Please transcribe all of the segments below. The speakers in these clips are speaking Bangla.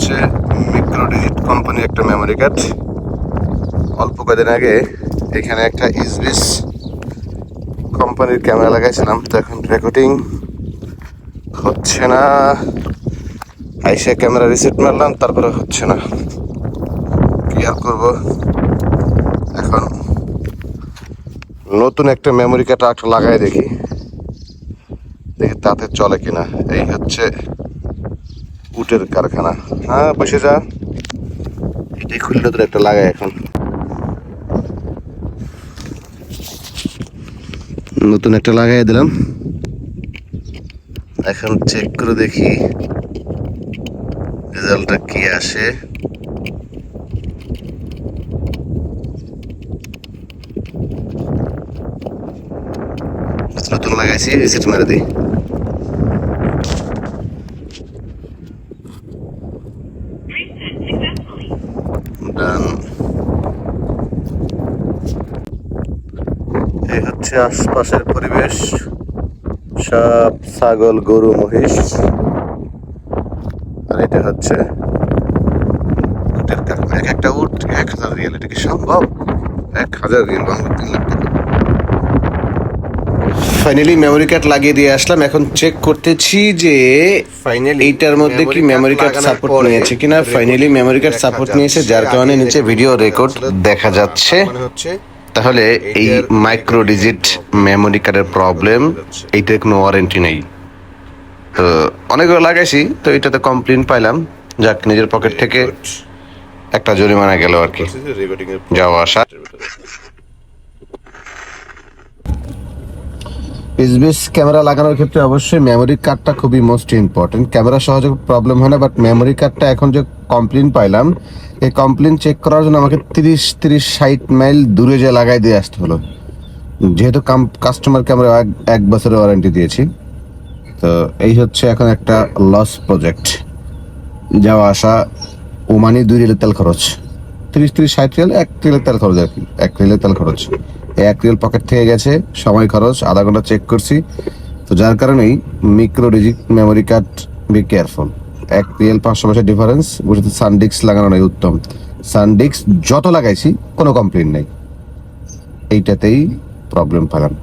হচ্ছে মিক্রো ডিজিট কোম্পানির একটা মেমোরি কার্ড। অল্প কদিন আগে এখানে একটা ইসবিস কোম্পানির ক্যামেরা লাগাইছিলাম, তো এখন রেকর্ডিং হচ্ছে না। আইসা ক্যামেরা রিসেট মারলাম, তারপরে হচ্ছে না। কি আর করবো, এখন নতুন একটা মেমোরি কার্ড একটা লাগাই দেখি তাতে চলে কিনা। এই হচ্ছে উটের কারখানা। হ্যাঁ, বসে যা, এটাই খুললে তো একটা লাগাই। এখন নতুন একটা লাগাই দিলাম, এখন চেক করে দেখি রেজাল্টটা কি আসে। নতুন লাগাইছি, রিসেট মেরে দিই। এই হচ্ছে আশপাশের পরিবেশ, সব ছাগল, গরু, মহিষ। আর এটা হচ্ছে উটের কারখানা। এক একটা উট 1000 রিয়াল। এটা কি সম্ভব? 1000 রিয়াল, 3 লাখ টাকা। ফাইনালি মেমোরি কার্ড লাগিয়ে দিয়ে আসলাম। এখন চেক করতেছি যে ফাইনালি এইটার মধ্যে কি মেমোরি কার্ড সাপোর্ট নিয়েছে কিনা। ফাইনালি মেমোরি কার্ড সাপোর্ট নিয়েছে, যার কারণে নিচে ভিডিও রেকর্ড দেখা যাচ্ছে। তাহলে এই মাইক্রো ডিজিট মেমোরি কার্ডের প্রবলেম, এইটার কোনো ওয়ারেন্টি নেই। তো অনেকগুলো লাগাইছি, তো এটাতে কমপ্লেন পাইলাম। যাক, নিজের পকেট থেকে একটা জরিমানা গেল আর কি, যাওয়া আসা। ইসবিস ক্যামেরা লাগানোর ক্ষেত্রে অবশ্যই মেমোরি কার্ডটা খুবই মোস্ট ইম্পর্টেন্ট। ক্যামেরা সহজে প্রবলেম হয় না, বাট মেমোরি কার্ডটা এখন যে কমপ্লেন পাইলাম, এই কমপ্লেন চেক করার জন্য আমাকে 30-60 মাইল দূরে যে লাগাই দিয়ে আসতে হলো। যেহেতু কাস্টমার ক্যামেরা 1 বছরের ওয়ারেন্টি দিয়েছি, তো এই হচ্ছে এখন একটা লস প্রজেক্ট। যাওয়া আসা ওমানি 2 রিলের তেল খরচ, 30-60 রিয়াল, 1 রিলের তেল খরচ আর কি। 1 রিলের তেল খরচ, 1 রিয়াল পকেট থেকে গেছে। সময় খরচ, আধা ঘন্টা চেক করছি। তো যার কারণেই micro digit memory card, be careful. 1 Real 500 পয়সা ডিফারেন্স। বুঝতে সানডিক্স লাগানো নাই উত্তম। সানডিক্স যত লাগাইছি কোনো কমপ্লেন নেই, এইটাতেই প্রবলেম পেলাম।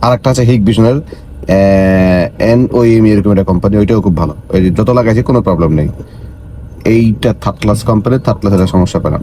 আর একটা আছে হিগ ভিশনের NOEM এরকম একটা কোম্পানি, ওইটাও খুব ভালো। ওই যত লাগাইছি কোনো প্রবলেম নেই। এইটা থার্ড ক্লাস কোম্পানি, থার্ড ক্লাসের সমস্যা পেলাম।